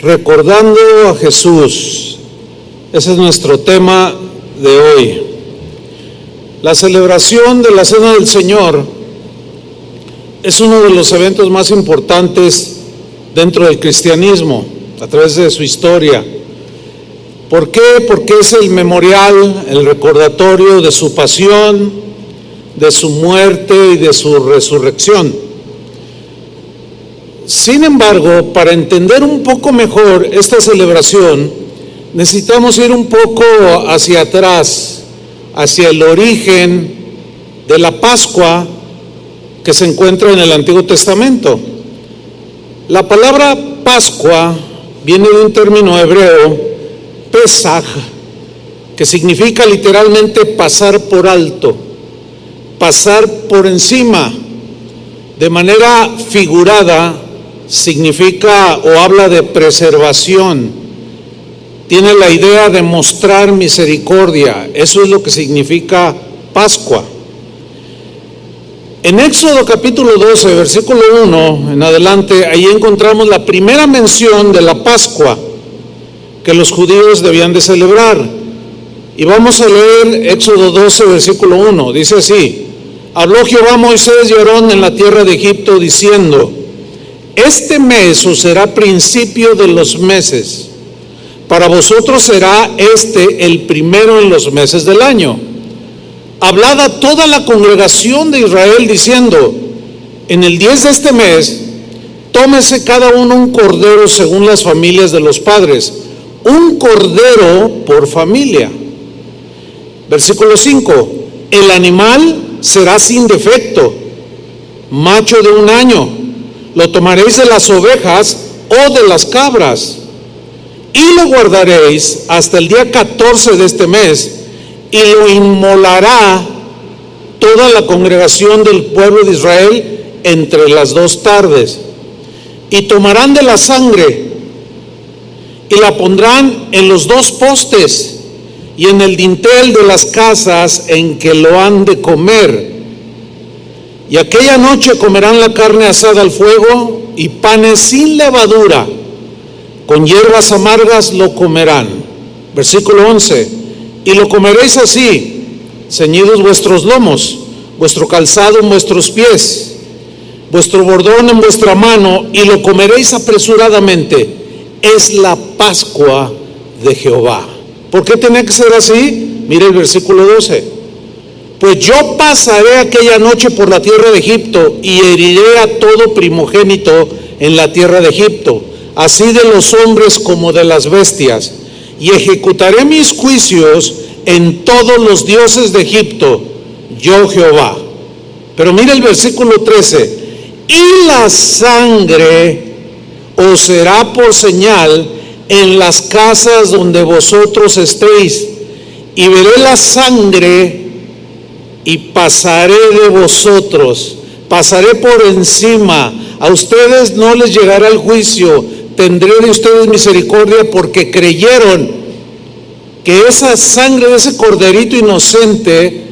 Recordando a Jesús. Ese es nuestro tema de hoy. La celebración de la Cena del Señor es uno de los eventos más importantes dentro del cristianismo, a través de su historia. ¿Por qué? Porque es el memorial, el recordatorio de su pasión, de su muerte y de su resurrección. Sin embargo, para entender un poco mejor esta celebración, necesitamos ir un poco hacia atrás, hacia el origen de la Pascua que se encuentra en el Antiguo Testamento. La palabra Pascua viene de un término hebreo, Pesaj, que significa literalmente pasar por alto, pasar por encima. De manera figurada, significa o habla de preservación. Tiene la idea de mostrar misericordia. Eso es lo que significa Pascua. En Éxodo capítulo 12, versículo 1 en adelante, ahí encontramos la primera mención de la Pascua que los judíos debían de celebrar. Y vamos a leer Éxodo 12, versículo 1. Dice así: habló Jehová a Moisés y a Aarón en la tierra de Egipto, diciendo: este mes os será principio de los meses. Para vosotros será el primero en los meses del año. Hablad a toda la congregación de Israel diciendo: en el 10 de este mes, tómese cada uno un cordero según las familias de los padres, un cordero por familia. Versículo 5: el animal será sin defecto, macho de 1 año. Lo tomaréis de las ovejas o de las cabras, y lo guardaréis hasta el día 14 de este mes, y lo inmolará toda la congregación del pueblo de Israel entre las 2 tardes. Y tomarán de la sangre, y la pondrán en los 2 postes, y en el dintel de las casas en que lo han de comer. Y aquella noche comerán la carne asada al fuego y panes sin levadura, con hierbas amargas lo comerán. Versículo 11: y lo comeréis así, ceñidos vuestros lomos, vuestro calzado en vuestros pies, vuestro bordón en vuestra mano, y lo comeréis apresuradamente. Es la Pascua de Jehová. ¿Por qué tenía que ser así? Mire el versículo 12. Pues yo pasaré aquella noche por la tierra de Egipto y heriré a todo primogénito en la tierra de Egipto, así de los hombres como de las bestias, y ejecutaré mis juicios en todos los dioses de Egipto, yo Jehová. Pero mira el versículo 13: y la sangre os será por señal en las casas donde vosotros estéis, y veré la sangre y pasaré de vosotros, pasaré por encima. A ustedes no les llegará el juicio, tendré de ustedes misericordia, porque creyeron que esa sangre de ese corderito inocente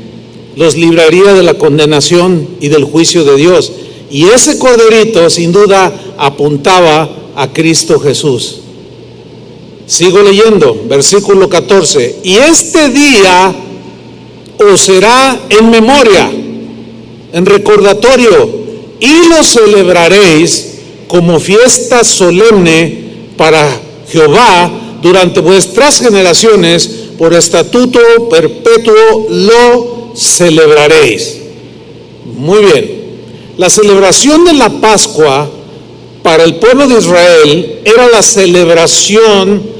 los libraría de la condenación y del juicio de Dios. Y ese corderito sin duda apuntaba a Cristo Jesús. Sigo leyendo, versículo 14: y este día os será en memoria, en recordatorio, y lo celebraréis como fiesta solemne para Jehová durante vuestras generaciones, por estatuto perpetuo lo celebraréis. Muy bien. La celebración de la Pascua para el pueblo de Israel era la celebración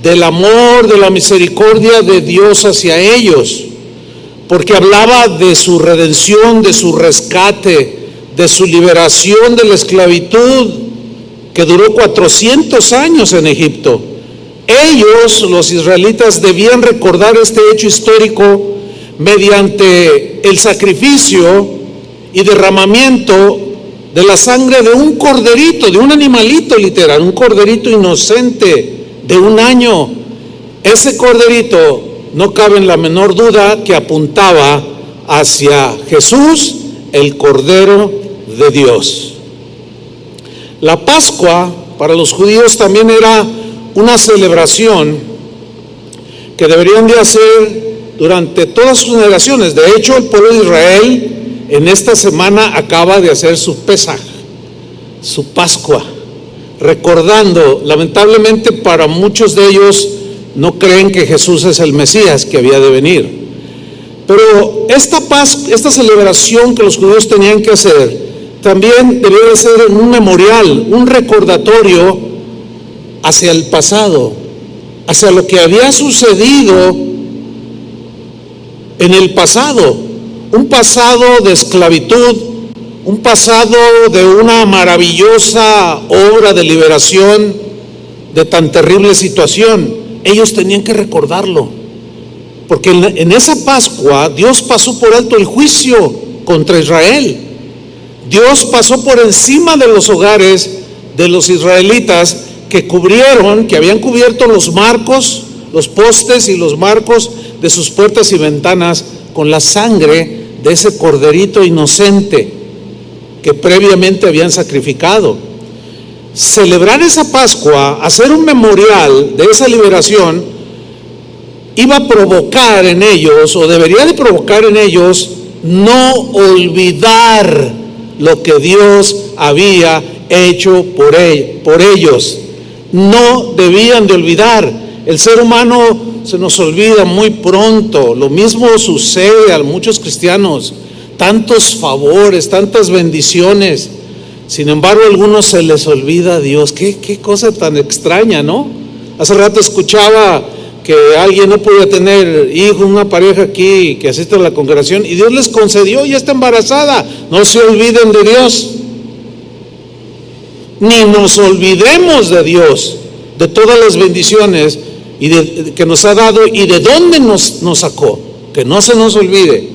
del amor, de la misericordia de Dios hacia ellos, porque hablaba de su redención, de su rescate, de su liberación de la esclavitud que duró 400 años en Egipto. Ellos, los israelitas, debían recordar este hecho histórico mediante el sacrificio y derramamiento de la sangre de un corderito, de un animalito literal, un corderito inocente de 1 año. Ese corderito, no cabe en la menor duda que apuntaba hacia Jesús, el Cordero de Dios. La Pascua para los judíos también era una celebración que deberían de hacer durante todas sus generaciones. De hecho, el pueblo de Israel en esta semana acaba de hacer su Pesaj, su Pascua, recordando, lamentablemente para muchos de ellos no creen que Jesús es el Mesías que había de venir. Pero esta celebración que los judíos tenían que hacer también debía de ser un memorial, un recordatorio hacia el pasado, hacia lo que había sucedido en el pasado, un pasado de esclavitud, un pasado de una maravillosa obra de liberación de tan terrible situación. Ellos tenían que recordarlo, porque en esa Pascua Dios pasó por alto el juicio contra Israel. Dios pasó por encima de los hogares de los israelitas que habían cubierto los marcos, los postes y los marcos de sus puertas y ventanas con la sangre de ese corderito inocente que previamente habían sacrificado. Celebrar esa Pascua, hacer un memorial de esa liberación, iba a provocar en ellos, o debería de provocar en ellos, no olvidar lo que Dios había hecho por ellos. No debían de olvidar. El ser humano se nos olvida muy pronto. Lo mismo sucede a muchos cristianos. Tantos favores, tantas bendiciones. Sin embargo, a algunos se les olvida a Dios. Qué cosa tan extraña, ¿no? Hace rato escuchaba que alguien no podía tener hijos, una pareja aquí que asiste a la congregación, y Dios les concedió, ya está embarazada. No se olviden de Dios, ni nos olvidemos de Dios, de todas las bendiciones que nos ha dado y de dónde nos sacó, que no se nos olvide.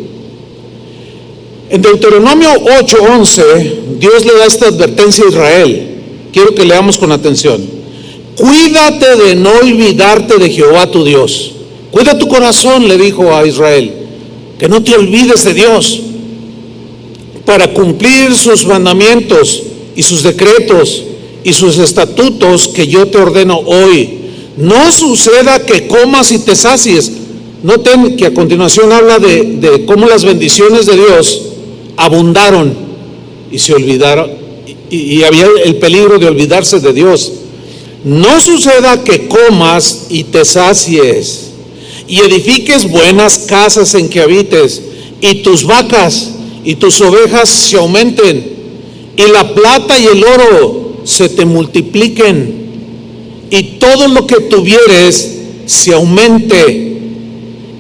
En Deuteronomio 8:11, Dios le da esta advertencia a Israel. Quiero que leamos con atención. Cuídate de no olvidarte de Jehová tu Dios. Cuida tu corazón, le dijo a Israel, que no te olvides de Dios, para cumplir sus mandamientos y sus decretos y sus estatutos que yo te ordeno hoy. No suceda que comas y te sacies. Noten que a continuación habla de cómo las bendiciones de Dios abundaron y se olvidaron, y había el peligro de olvidarse de Dios. No suceda que comas y te sacies, y edifiques buenas casas en que habites, y tus vacas y tus ovejas se aumenten, y la plata y el oro se te multipliquen, y todo lo que tuvieres se aumente,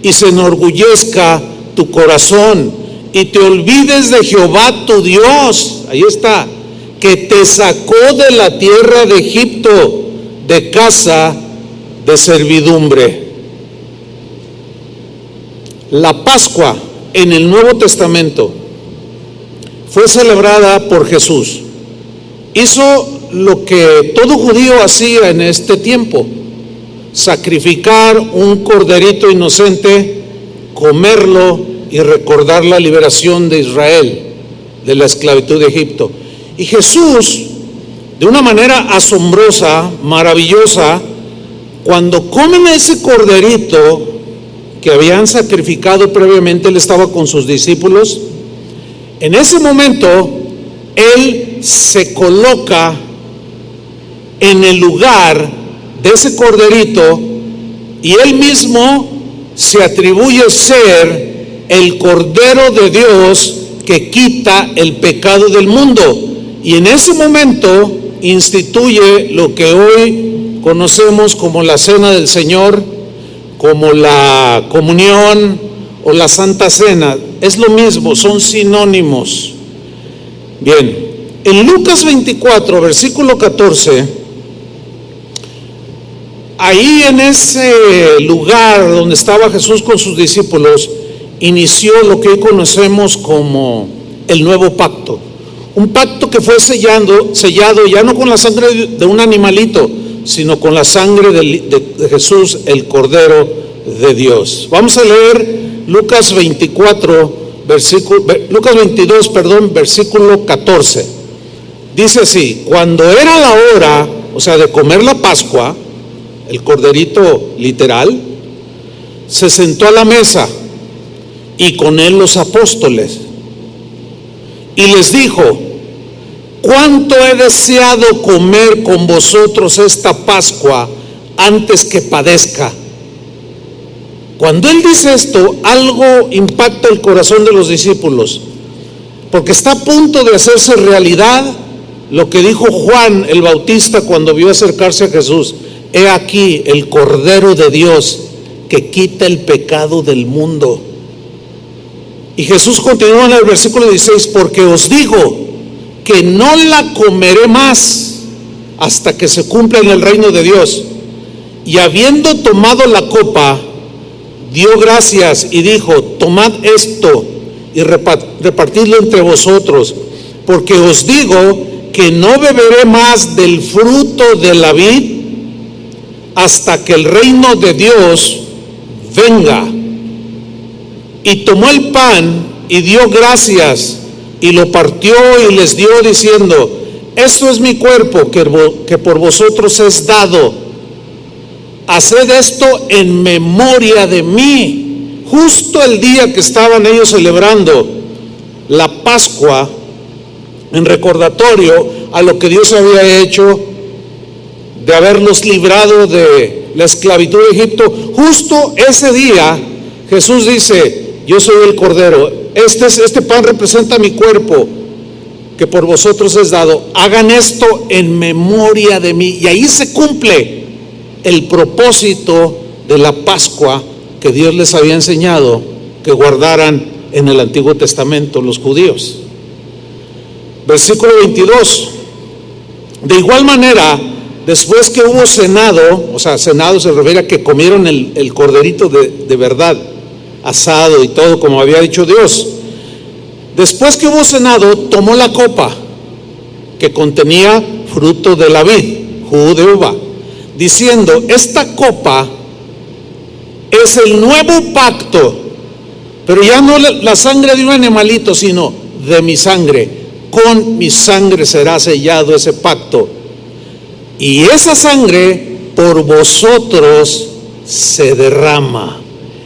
y se enorgullezca tu corazón, y te olvides de Jehová tu Dios, ahí está, que te sacó de la tierra de Egipto, de casa de servidumbre. La Pascua en el Nuevo Testamento fue celebrada por Jesús. Hizo lo que todo judío hacía en este tiempo: sacrificar un corderito inocente, comerlo y recordar la liberación de Israel de la esclavitud de Egipto. Y Jesús, de una manera asombrosa, maravillosa, cuando comen ese corderito que habían sacrificado previamente, él estaba con sus discípulos. En ese momento, él se coloca en el lugar de ese corderito y él mismo se atribuye ser el Cordero de Dios que quita el pecado del mundo. Y en ese momento instituye lo que hoy conocemos como la Cena del Señor, como la comunión o la Santa Cena. Es lo mismo, son sinónimos. Bien, en Lucas 24, versículo 14, ahí en ese lugar donde estaba Jesús con sus discípulos, inició lo que hoy conocemos como el nuevo pacto. Un pacto que fue sellado ya no con la sangre de un animalito, sino con la sangre de Jesús, el Cordero de Dios. Vamos a leer Lucas 22, versículo 14. Dice así: cuando era la hora, o sea, de comer la Pascua, el corderito literal, se sentó a la mesa y con él los apóstoles y les dijo: cuánto he deseado comer con vosotros esta Pascua antes que padezca. Cuando él dice esto, algo impacta el corazón de los discípulos, porque está a punto de hacerse realidad lo que dijo Juan el Bautista cuando vio acercarse a Jesús: he aquí el Cordero de Dios que quita el pecado del mundo. Y Jesús continúa en el versículo 16: porque os digo que no la comeré más hasta que se cumpla en el reino de Dios. Y habiendo tomado la copa, dio gracias y dijo: tomad esto y repartidlo entre vosotros, porque os digo que no beberé más del fruto de la vid hasta que el reino de Dios venga. Y tomó el pan y dio gracias y lo partió y les dio diciendo: esto es mi cuerpo que por vosotros es dado. Haced esto en memoria de mí. Justo el día que estaban ellos celebrando la Pascua, en recordatorio a lo que Dios había hecho de haberlos librado de la esclavitud de Egipto, justo ese día Jesús dice: yo soy el Cordero, este pan representa mi cuerpo que por vosotros es dado, hagan esto en memoria de mí. Y ahí se cumple el propósito de la Pascua que Dios les había enseñado que guardaran en el Antiguo Testamento los judíos. Versículo 22: de igual manera, después que hubo cenado, o sea, cenado se refiere a que comieron el corderito de verdad, asado y todo como había dicho Dios. Después que hubo cenado, tomó la copa que contenía fruto de la vid, jugo de uva, diciendo: esta copa es el nuevo pacto, pero ya no la sangre de un animalito, sino de mi sangre. Con mi sangre será sellado ese pacto, y esa sangre por vosotros se derrama.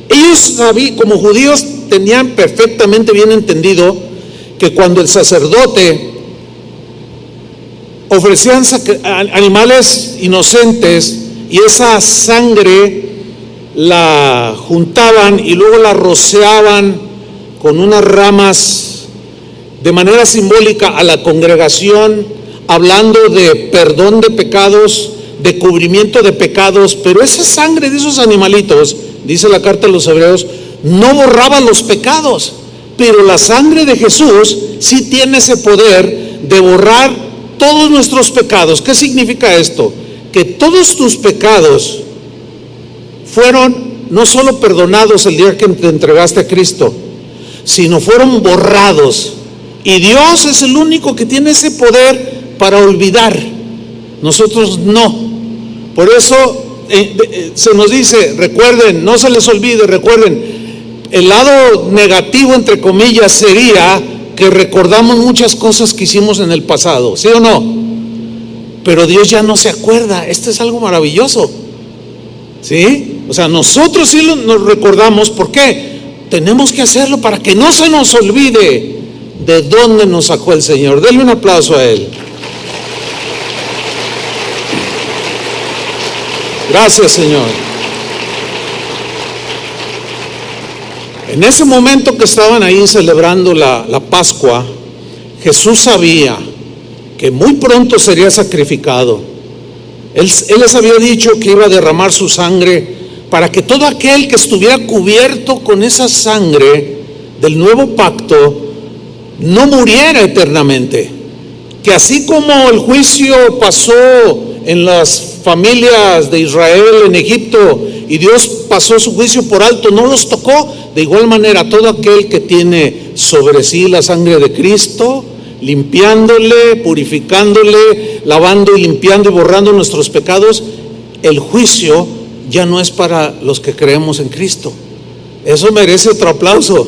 Ellos sabían, como judíos, tenían perfectamente bien entendido que cuando el sacerdote ofrecían animales inocentes y esa sangre la juntaban y luego la rociaban con unas ramas de manera simbólica a la congregación, hablando de perdón de pecados, de cubrimiento de pecados, pero esa sangre de esos animalitos, dice la carta a los Hebreos, no borraba los pecados, pero la sangre de Jesús sí tiene ese poder de borrar todos nuestros pecados. ¿Qué significa esto? Que todos tus pecados fueron no solo perdonados el día que te entregaste a Cristo, sino fueron borrados. Y Dios es el único que tiene ese poder para olvidar. Nosotros no. Por eso se nos dice, recuerden, no se les olvide, recuerden, el lado negativo, entre comillas, sería que recordamos muchas cosas que hicimos en el pasado, ¿sí o no? Pero Dios ya no se acuerda. Esto es algo maravilloso, ¿sí? O sea, nosotros sí nos recordamos. ¿Por qué? Tenemos que hacerlo para que no se nos olvide de dónde nos sacó el Señor. Denle un aplauso a Él. Gracias, Señor. En ese momento que estaban ahí celebrando la Pascua, Jesús sabía que muy pronto sería sacrificado. Él les había dicho que iba a derramar su sangre para que todo aquel que estuviera cubierto con esa sangre del nuevo pacto no muriera eternamente. Que así como el juicio pasó en las familias de Israel en Egipto y Dios pasó su juicio por alto, no los tocó, de igual manera todo aquel que tiene sobre sí la sangre de Cristo, limpiándole, purificándole, lavando y limpiando y borrando nuestros pecados, el juicio ya no es para los que creemos en Cristo. Eso merece otro aplauso.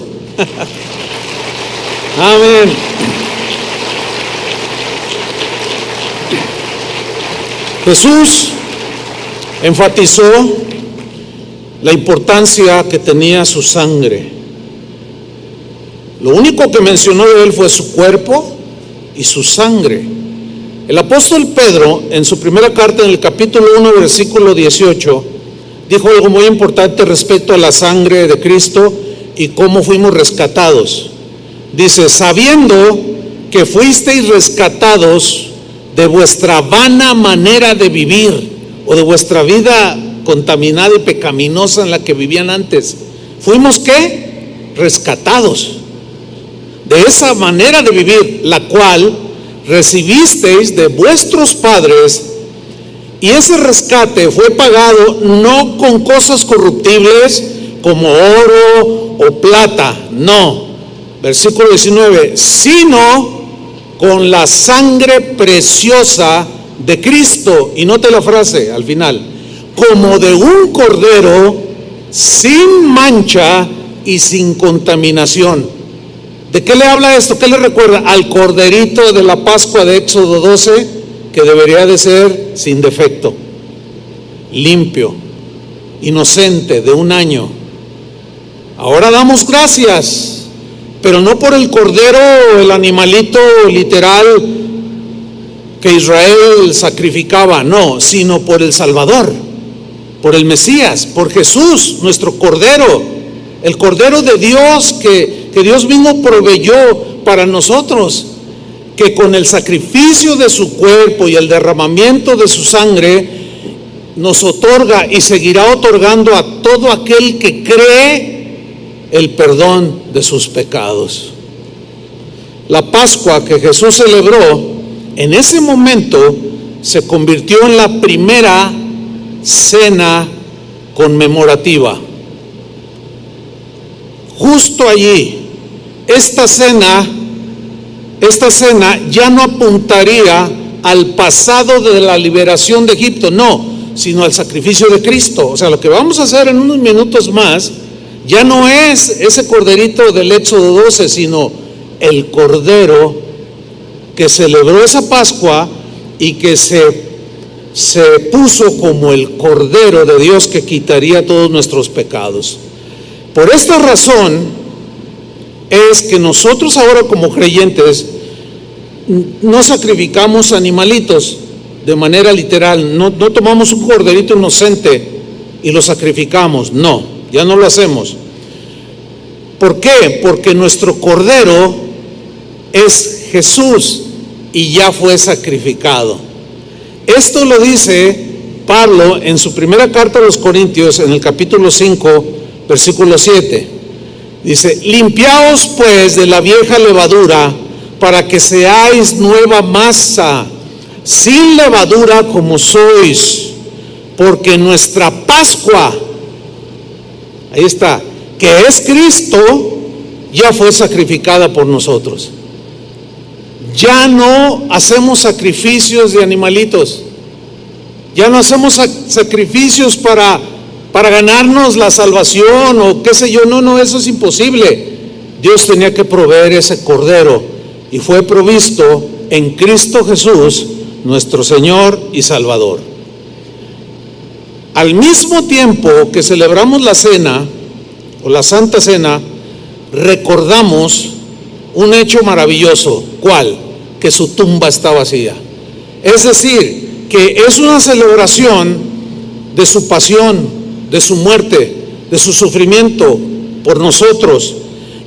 Amén. Jesús enfatizó la importancia que tenía su sangre. Lo único que mencionó de él fue su cuerpo y su sangre. El apóstol Pedro, en su primera carta, en el capítulo 1, versículo 18, dijo algo muy importante respecto a la sangre de Cristo y cómo fuimos rescatados. Dice: sabiendo que fuisteis rescatados de vuestra vana manera de vivir, o de vuestra vida contaminada y pecaminosa en la que vivían antes. ¿Fuimos qué? Rescatados de esa manera de vivir, la cual recibisteis de vuestros padres, y ese rescate fue pagado no con cosas corruptibles como oro o plata, no, versículo 19, sino con la sangre preciosa de Cristo. Y note la frase al final: como de un cordero sin mancha y sin contaminación. ¿De qué le habla esto? ¿Qué le recuerda? Al corderito de la Pascua de Éxodo 12, que debería de ser sin defecto, limpio, inocente, de 1 año. Ahora damos gracias, pero no por el cordero, el animalito literal que Israel sacrificaba, no, sino por el Salvador, por el Mesías, por Jesús, nuestro cordero, el cordero de Dios que Dios mismo proveyó para nosotros, que con el sacrificio de su cuerpo y el derramamiento de su sangre nos otorga y seguirá otorgando a todo aquel que cree el perdón de sus pecados. La Pascua que Jesús celebró en ese momento se convirtió en la primera cena conmemorativa. Justo allí, esta cena ya no apuntaría al pasado de la liberación de Egipto, no, sino al sacrificio de Cristo. O sea, lo que vamos a hacer en unos minutos más ya no es ese corderito del Éxodo 12, sino el cordero que celebró esa Pascua y que se puso como el cordero de Dios que quitaría todos nuestros pecados. Por esta razón es que nosotros ahora como creyentes no sacrificamos animalitos de manera literal, no tomamos un corderito inocente y lo sacrificamos, no, ya no lo hacemos. ¿Por qué? Porque nuestro cordero es Jesús y ya fue sacrificado. Esto lo dice Pablo en su primera carta a los Corintios, en el capítulo 5, versículo 7. Dice: limpiaos pues de la vieja levadura, para que seáis nueva masa, sin levadura como sois, porque nuestra Pascua, ahí está, que es Cristo, ya fue sacrificada por nosotros. Ya no hacemos sacrificios de animalitos, ya no hacemos sacrificios para ganarnos la salvación o qué sé yo, no, eso es imposible. Dios tenía que proveer ese cordero y fue provisto en Cristo Jesús, nuestro Señor y Salvador. Al mismo tiempo que celebramos la cena o la Santa Cena, recordamos un hecho maravilloso. ¿Cuál? Que su tumba está vacía. Es decir, que es una celebración de su pasión, de su muerte, de su sufrimiento por nosotros,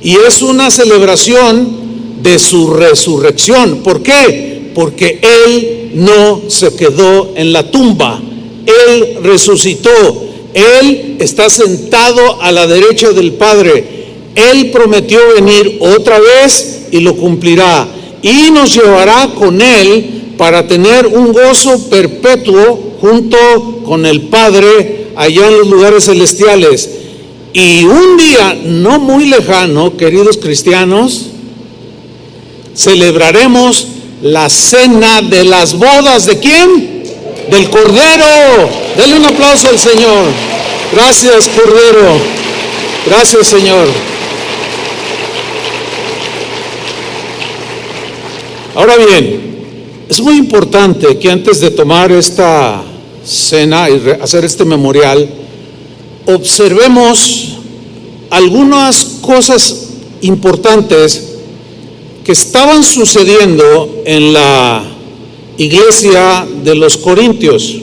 y es una celebración de su resurrección. ¿Por qué? Porque Él no se quedó en la tumba, Él resucitó, Él está sentado a la derecha del Padre, Él prometió venir otra vez y lo cumplirá, y nos llevará con Él para tener un gozo perpetuo junto con el Padre allá en los lugares celestiales. Y un día no muy lejano, queridos cristianos, celebraremos la cena de las bodas. ¿De quién? Del Cordero. Denle un aplauso al Señor. Gracias, Cordero. Gracias, Señor. Ahora bien, Es muy importante que antes de tomar esta cena y hacer este memorial, observemos algunas cosas importantes que estaban sucediendo en la iglesia de los Corintios.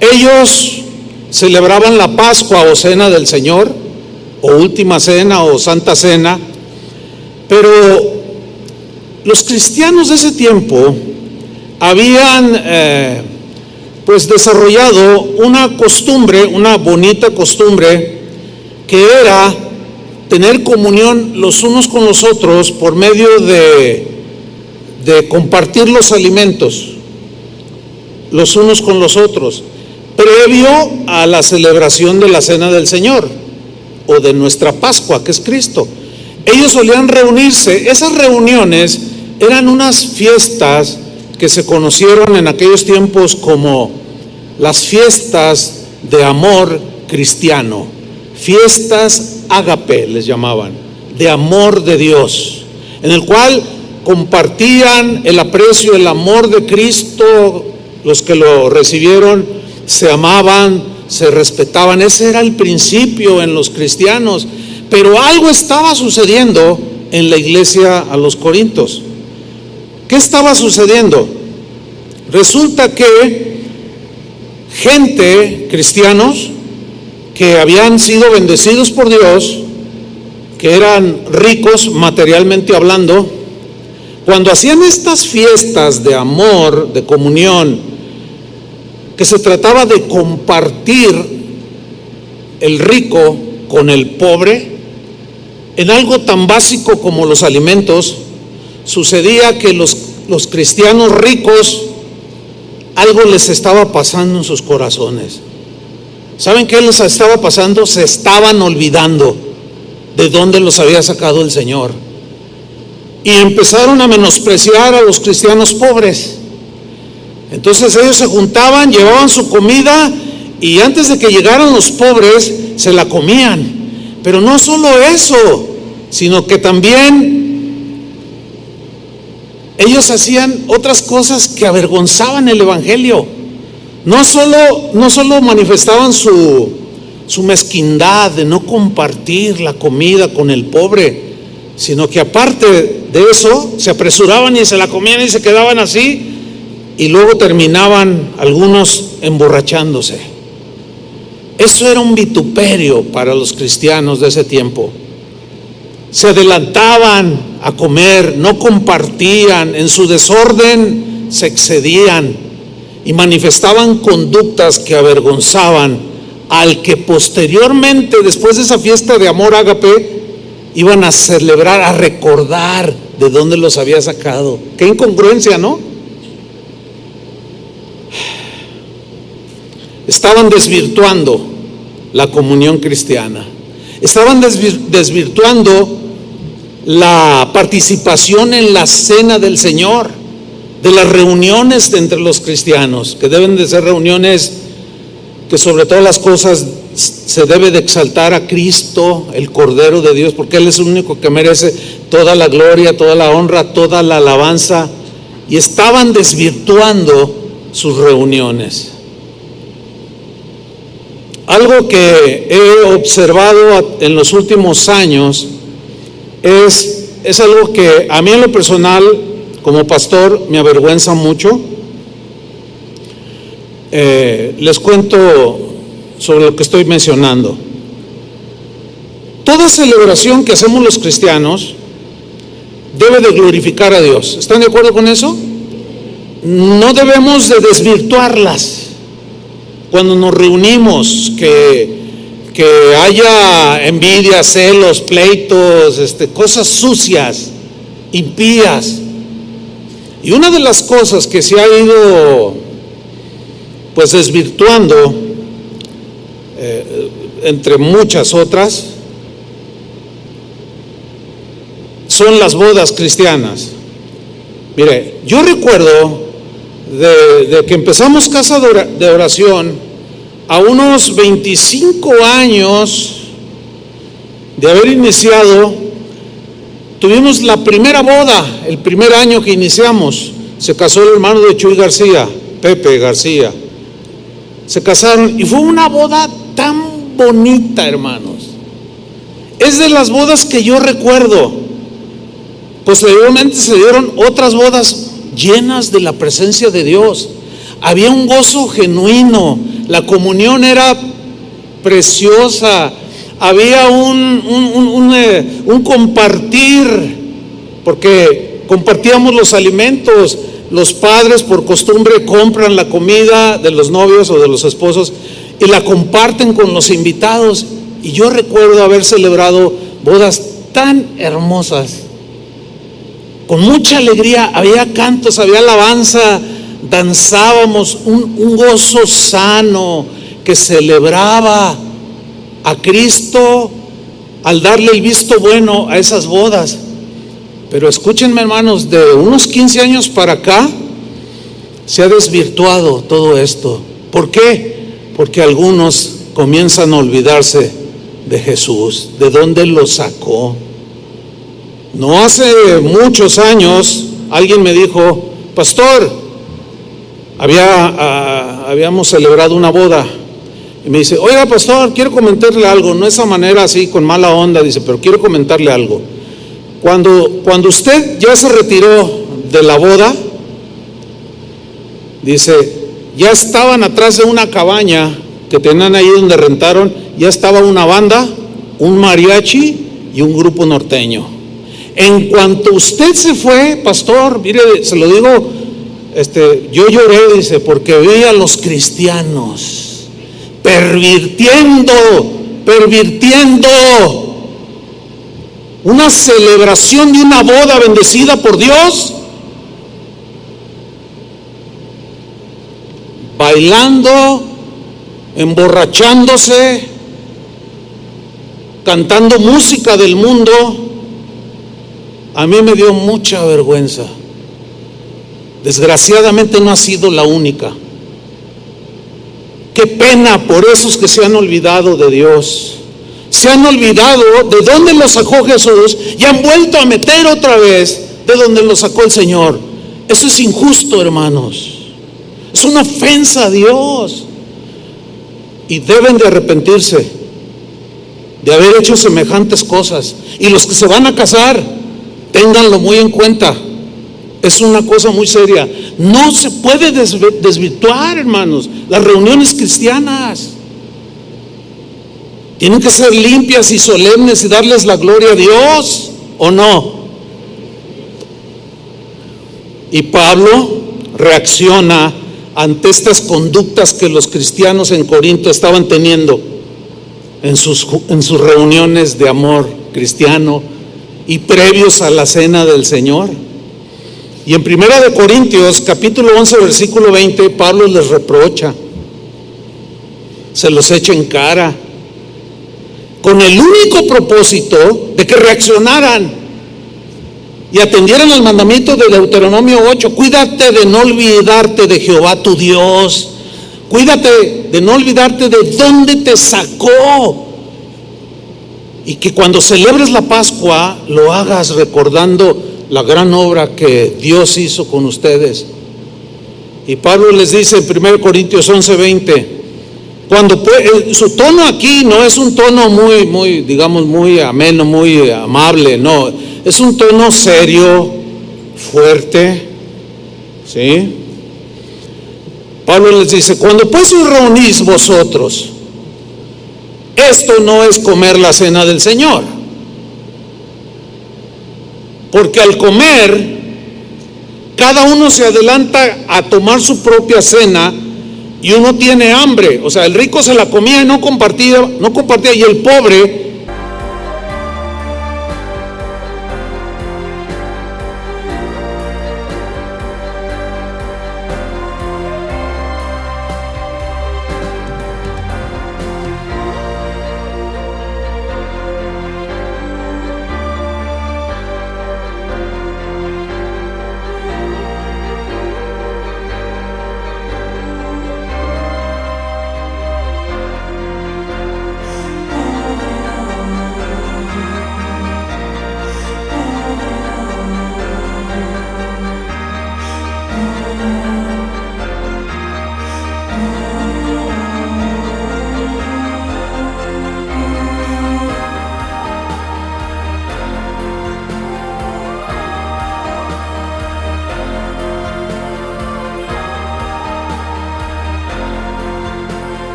Ellos celebraban la Pascua o Cena del Señor, o Última Cena o Santa Cena, pero los cristianos de ese tiempo habían pues desarrollado una costumbre, una bonita costumbre, que era tener comunión los unos con los otros por medio de compartir los alimentos los unos con los otros, previo a la celebración de la Cena del Señor o de nuestra Pascua, que es Cristo. Ellos solían reunirse. Esas reuniones eran unas fiestas que se conocieron en aquellos tiempos como las fiestas de amor cristiano, fiestas ágape les llamaban, de amor de Dios, en el cual compartían el aprecio, el amor de Cristo. Los que lo recibieron se amaban, se respetaban. Ese era el principio en los cristianos. Pero algo estaba sucediendo en la iglesia a los Corintios. ¿Qué estaba sucediendo? Resulta que gente, cristianos, que habían sido bendecidos por Dios, que eran ricos materialmente hablando, cuando hacían estas fiestas de amor, de comunión, que se trataba de compartir el rico con el pobre, en algo tan básico como los alimentos, sucedía que los cristianos ricos, algo les estaba pasando en sus corazones. ¿Saben qué les estaba pasando? Se estaban olvidando de dónde los había sacado el Señor. Y empezaron a menospreciar a los cristianos pobres. Entonces ellos se juntaban, llevaban su comida y antes de que llegaran los pobres se la comían. Pero no solo eso, sino que también ellos hacían otras cosas que avergonzaban el evangelio. No solo manifestaban su mezquindad de no compartir la comida con el pobre, sino que aparte de eso se apresuraban y se la comían y se quedaban así, y luego terminaban algunos emborrachándose. Eso era un vituperio para los cristianos de ese tiempo. Se adelantaban a comer, no compartían, en su desorden se excedían y manifestaban conductas que avergonzaban al que posteriormente, después de esa fiesta de amor ágape, iban a celebrar, a recordar de dónde los había sacado. Qué incongruencia, ¿no? Estaban desvirtuando la comunión cristiana. Estaban desvirtuando la participación en la cena del Señor, de las reuniones entre los cristianos, que deben de ser reuniones que sobre todas las cosas se debe de exaltar a Cristo, el Cordero de Dios, porque Él es el único que merece toda la gloria, toda la honra, toda la alabanza. Y estaban desvirtuando sus reuniones. Algo que he observado en los últimos años es algo que a mí en lo personal, como pastor, me avergüenza mucho. Les cuento sobre lo que estoy mencionando. Toda celebración que hacemos los cristianos debe de glorificar a Dios. ¿Están de acuerdo con eso? No debemos de desvirtuarlas. Cuando nos reunimos, que haya envidia, celos, pleitos, cosas sucias, impías. Y una de las cosas que se ha ido pues desvirtuando, entre muchas otras, son las bodas cristianas. Mire, yo recuerdo de que empezamos Casa de Oración a unos 25 años de haber iniciado. Tuvimos la primera boda, el primer año que iniciamos, se casó el hermano de Chuy García, Pepe García. Se casaron y fue una boda tan bonita, hermanos. Es de las bodas que yo recuerdo. Posteriormente se dieron otras bodas llenas de la presencia de Dios. Había un gozo genuino, la comunión era preciosa, había un compartir, porque compartíamos los alimentos. Los padres por costumbre compran la comida de los novios o de los esposos y la comparten con los invitados. Y yo recuerdo haber celebrado bodas tan hermosas, con mucha alegría. Había cantos, había alabanza, danzábamos, un gozo sano que celebraba a Cristo al darle el visto bueno a esas bodas. Pero escúchenme, hermanos, de unos 15 años para acá se ha desvirtuado todo esto. ¿Por qué? Porque algunos comienzan a olvidarse de Jesús, de dónde lo sacó. No hace muchos años alguien me dijo: pastor, habíamos celebrado una boda, y me dice: oiga, pastor, quiero comentarle algo, no esa manera así con mala onda, dice, pero quiero comentarle algo. Cuando usted ya se retiró de la boda, dice, ya estaban atrás de una cabaña que tenían ahí donde rentaron, ya estaba una banda, un mariachi y un grupo norteño. En cuanto usted se fue, pastor, mire, se lo digo, yo lloré, dice, porque vi a los cristianos pervirtiendo una celebración de una boda bendecida por Dios, bailando, emborrachándose, cantando música del mundo. A mí me dio mucha vergüenza. Desgraciadamente no ha sido la única. Qué pena por esos que se han olvidado de Dios. Se han olvidado de dónde los sacó Jesús y han vuelto a meter otra vez de donde los sacó el Señor. Eso es injusto, hermanos. Es una ofensa a Dios. Y deben de arrepentirse de haber hecho semejantes cosas. Y los que se van a casar, ténganlo muy en cuenta. Es una cosa muy seria. No se puede desvirtuar, hermanos, las reuniones cristianas. Tienen que ser limpias y solemnes y darles la gloria a Dios, ¿o no? Y Pablo reacciona ante estas conductas que los cristianos en Corinto estaban teniendo en sus reuniones de amor cristiano y previos a la cena del Señor. Y en 1 Corintios capítulo 11 versículo 20, Pablo les reprocha, se los echa en cara, con el único propósito de que reaccionaran y atendieran al mandamiento de Deuteronomio 8. Cuídate de no olvidarte de Jehová tu Dios. Cuídate de no olvidarte de dónde te sacó. Y que cuando celebres la Pascua lo hagas recordando la gran obra que Dios hizo con ustedes. Y Pablo les dice en 1 Corintios 11:20, su tono aquí no es un tono muy, digamos, muy ameno, muy amable, no, es un tono serio, fuerte, ¿sí? Pablo les dice: cuando pues os reunís vosotros, esto no es comer la cena del Señor, porque al comer, cada uno se adelanta a tomar su propia cena y uno tiene hambre. O sea, el rico se la comía y no compartía, y el pobre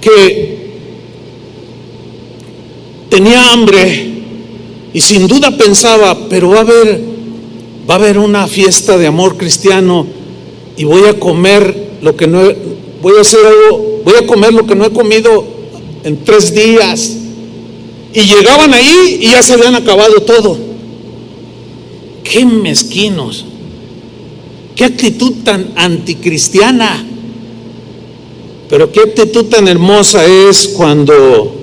que tenía hambre y sin duda pensaba, pero va a haber una fiesta de amor cristiano y voy a comer lo que no voy a comer lo que no he comido en 3 días. Y llegaban ahí y ya se habían acabado todo. Qué mezquinos, qué actitud tan anticristiana. Pero qué actitud tan hermosa es cuando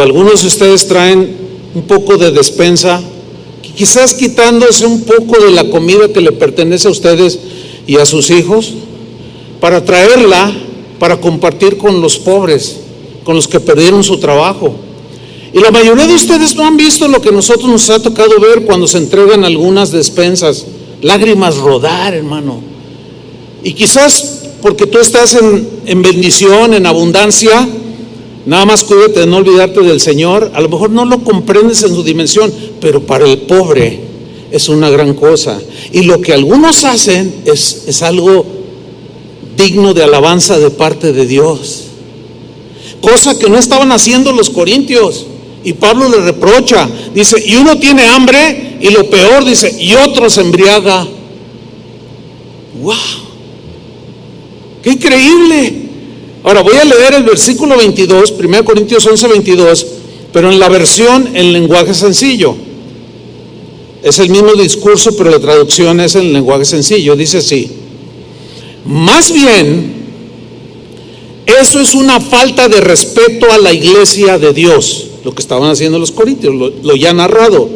algunos de ustedes traen un poco de despensa, quizás quitándose un poco de la comida que le pertenece a ustedes y a sus hijos, para traerla, para compartir con los pobres, con los que perdieron su trabajo. Y la mayoría de ustedes no han visto lo que nosotros nos ha tocado ver cuando se entregan algunas despensas, lágrimas rodar, hermano. Y quizás porque tú estás en bendición, en abundancia, nada más cuídate de no olvidarte del Señor. A lo mejor no lo comprendes en su dimensión, pero para el pobre es una gran cosa. Y lo que algunos hacen es algo digno de alabanza de parte de Dios, cosa que no estaban haciendo los corintios. Y Pablo le reprocha, dice, y uno tiene hambre, y lo peor, dice, y otro se embriaga. ¡Wow! ¡Qué increíble! Ahora voy a leer el versículo 22, 1 Corintios 11, 22, pero en la versión en lenguaje sencillo. Es el mismo discurso, pero la traducción es en lenguaje sencillo. Dice así: más bien, eso es una falta de respeto a la iglesia de Dios, lo que estaban haciendo los corintios, lo ya narrado.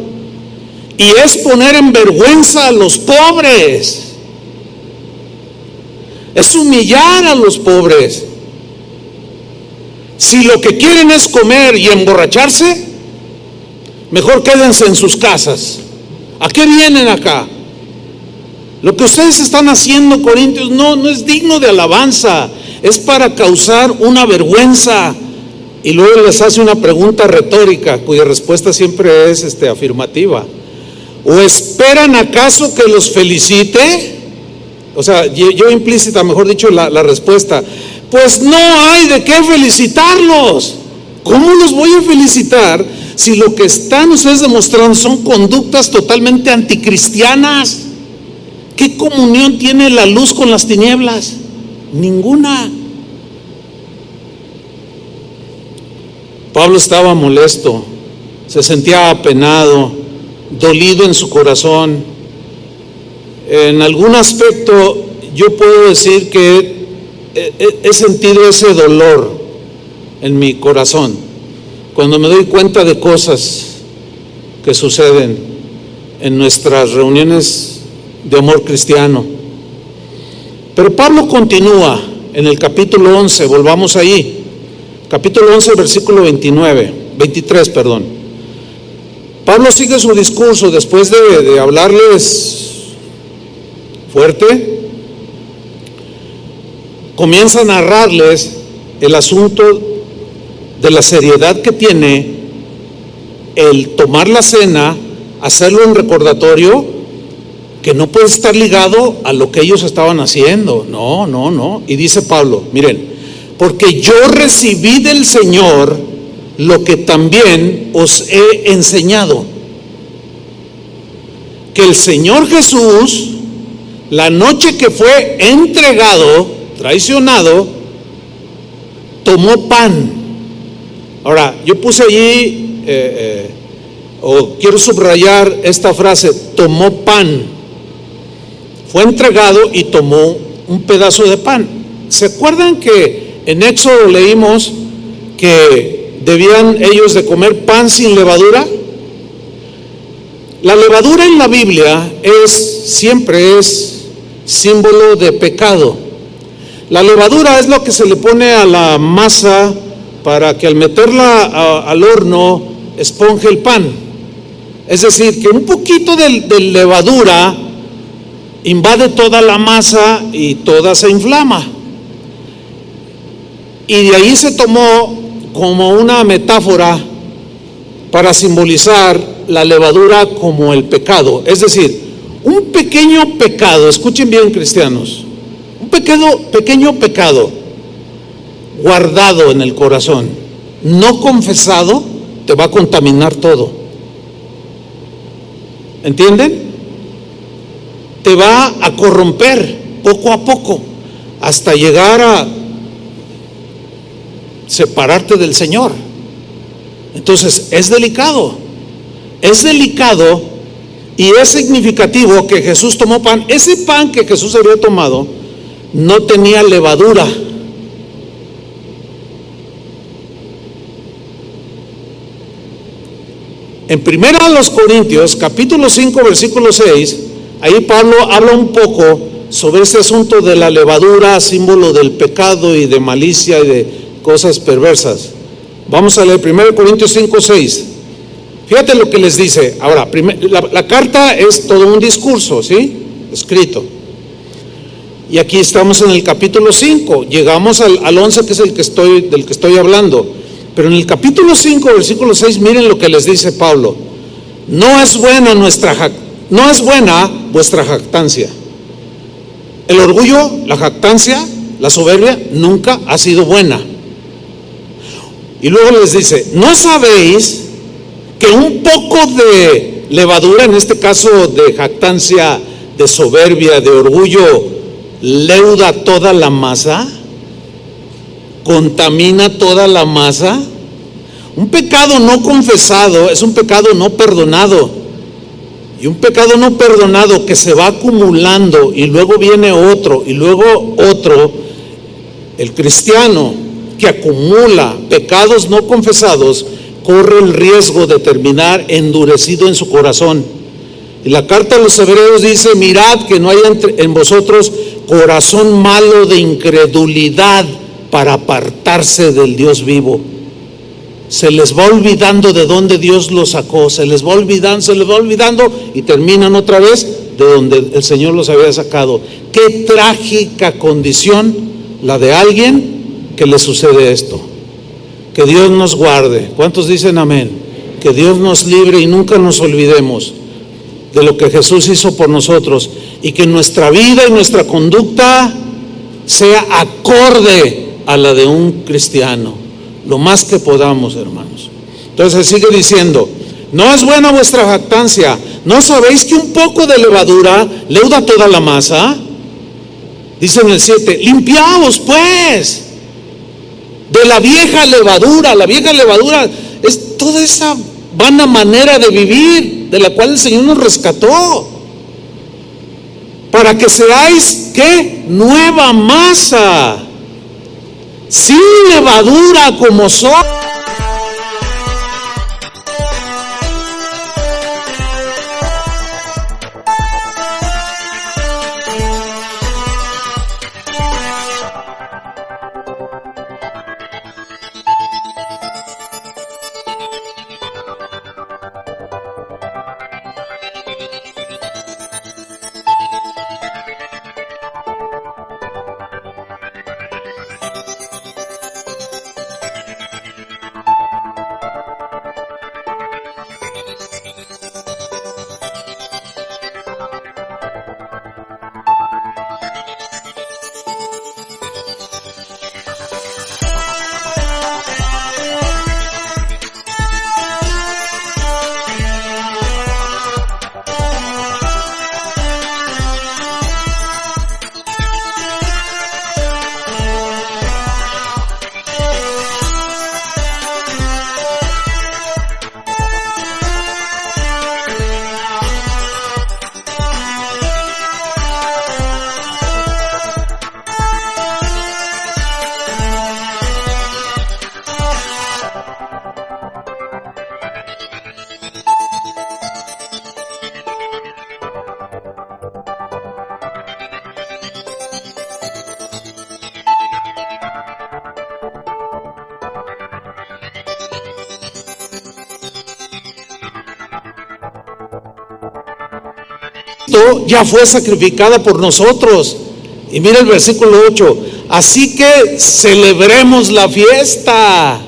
Y es poner en vergüenza a los pobres. Es humillar a los pobres. Si lo que quieren es comer y emborracharse, mejor quédense en sus casas. ¿A qué vienen acá? Lo que ustedes están haciendo, corintios, no es digno de alabanza. Es para causar una vergüenza. Y luego les hace una pregunta retórica, cuya respuesta siempre es afirmativa. ¿O esperan acaso que los felicite? O sea, yo implícita, mejor dicho, la respuesta. Pues no hay de qué felicitarlos. ¿Cómo los voy a felicitar si lo que están ustedes demostrando son conductas totalmente anticristianas? ¿Qué comunión tiene la luz con las tinieblas? Ninguna. Pablo estaba molesto, se sentía apenado, dolido en su corazón. En algún aspecto yo puedo decir que he sentido ese dolor en mi corazón cuando me doy cuenta de cosas que suceden en nuestras reuniones de amor cristiano. Pero Pablo continúa en el capítulo 11, volvamos ahí, capítulo 11, versículo 23. Pablo sigue su discurso después de hablarles fuerte. Comienza a narrarles el asunto de la seriedad que tiene el tomar la cena, hacerlo en recordatorio, que no puede estar ligado a lo que ellos estaban haciendo. No. Y dice Pablo, miren, porque yo recibí del Señor lo que también os he enseñado, que el Señor Jesús, la noche que fue entregado, traicionado, tomó pan. Ahora, yo puse allí, o quiero subrayar esta frase, tomó pan. Fue entregado y tomó un pedazo de pan. ¿Se acuerdan que en Éxodo leímos que debían ellos de comer pan sin levadura? La levadura en la Biblia siempre es símbolo de pecado. La levadura es lo que se le pone a la masa para que al meterla al horno esponje el pan. Es decir, que un poquito de levadura invade toda la masa y toda se inflama. Y de ahí se tomó como una metáfora para simbolizar la levadura como el pecado. Es decir, un pequeño pecado, escuchen bien, cristianos, un pequeño pecado guardado en el corazón, no confesado, te va a contaminar todo. ¿Entienden? Te va a corromper poco a poco hasta llegar a separarte del Señor. Entonces es delicado y es significativo que Jesús tomó pan. Ese pan que Jesús había tomado no tenía levadura. En 1 Corintios, capítulo 5, versículo 6, ahí Pablo habla un poco sobre este asunto de la levadura, símbolo del pecado y de malicia y de cosas perversas. Vamos a leer 1 Corintios 5, 6. Fíjate lo que les dice. Ahora, la carta es todo un discurso, ¿sí? Escrito. Y aquí estamos en el capítulo 5. Llegamos al 11, que es del que estoy hablando. Pero en el capítulo 5, versículo 6, miren lo que les dice Pablo. No es buena vuestra jactancia. El orgullo, la jactancia, la soberbia, nunca ha sido buena. Y luego les dice, ¿no sabéis que un poco de levadura, en este caso de jactancia, de soberbia, de orgullo, leuda toda la masa? ¿Contamina toda la masa? Un pecado no confesado es un pecado no perdonado. Y un pecado no perdonado que se va acumulando y luego viene otro y luego otro. El cristiano que acumula pecados no confesados corre el riesgo de terminar endurecido en su corazón. Y la carta a los Hebreos dice: mirad que no haya en vosotros corazón malo de incredulidad para apartarse del Dios vivo. Se les va olvidando de dónde Dios los sacó, se les va olvidando y terminan otra vez de donde el Señor los había sacado. Qué trágica condición la de alguien que le sucede esto. Que Dios nos guarde. ¿Cuántos dicen amén? Que Dios nos libre y nunca nos olvidemos de lo que Jesús hizo por nosotros, y que nuestra vida y nuestra conducta sea acorde a la de un cristiano, lo más que podamos, hermanos. Entonces sigue diciendo: no es buena vuestra jactancia. ¿No sabéis que un poco de levadura leuda toda la masa? Dice en el 7: limpiaos pues de la vieja levadura. La vieja levadura es toda esa vana manera de vivir de la cual el Señor nos rescató, para que seáis, ¿qué? Nueva masa, sin levadura, como sois. Ya fue sacrificada por nosotros. Y mira el versículo 8: así que celebremos la fiesta.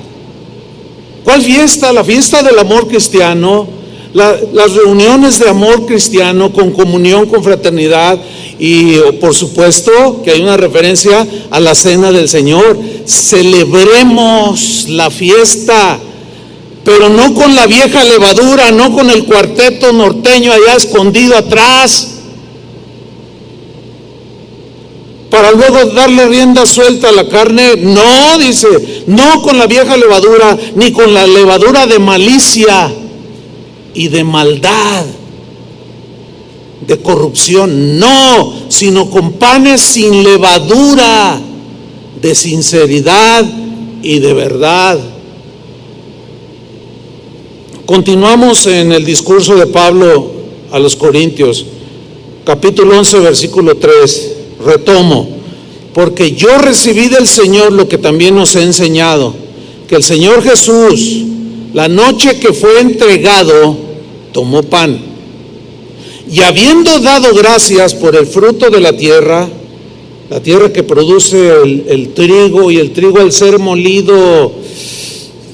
¿Cuál fiesta? La fiesta del amor cristiano, las reuniones de amor cristiano con comunión, con fraternidad, y por supuesto que hay una referencia a la cena del Señor. celebremos la fiesta, pero no con la vieja levadura, no con el cuarteto norteño allá escondido atrás, para luego darle rienda suelta a la carne. No, dice, no con la vieja levadura, ni con la levadura de malicia y de maldad, de corrupción, no, sino con panes sin levadura, de sinceridad y de verdad. Continuamos en el discurso de Pablo a los Corintios, capítulo 11, versículo 3. Retomo: porque yo recibí del Señor lo que también os he enseñado, que el Señor Jesús, la noche que fue entregado, tomó pan, y habiendo dado gracias por el fruto de la tierra que produce el trigo, y el trigo al ser molido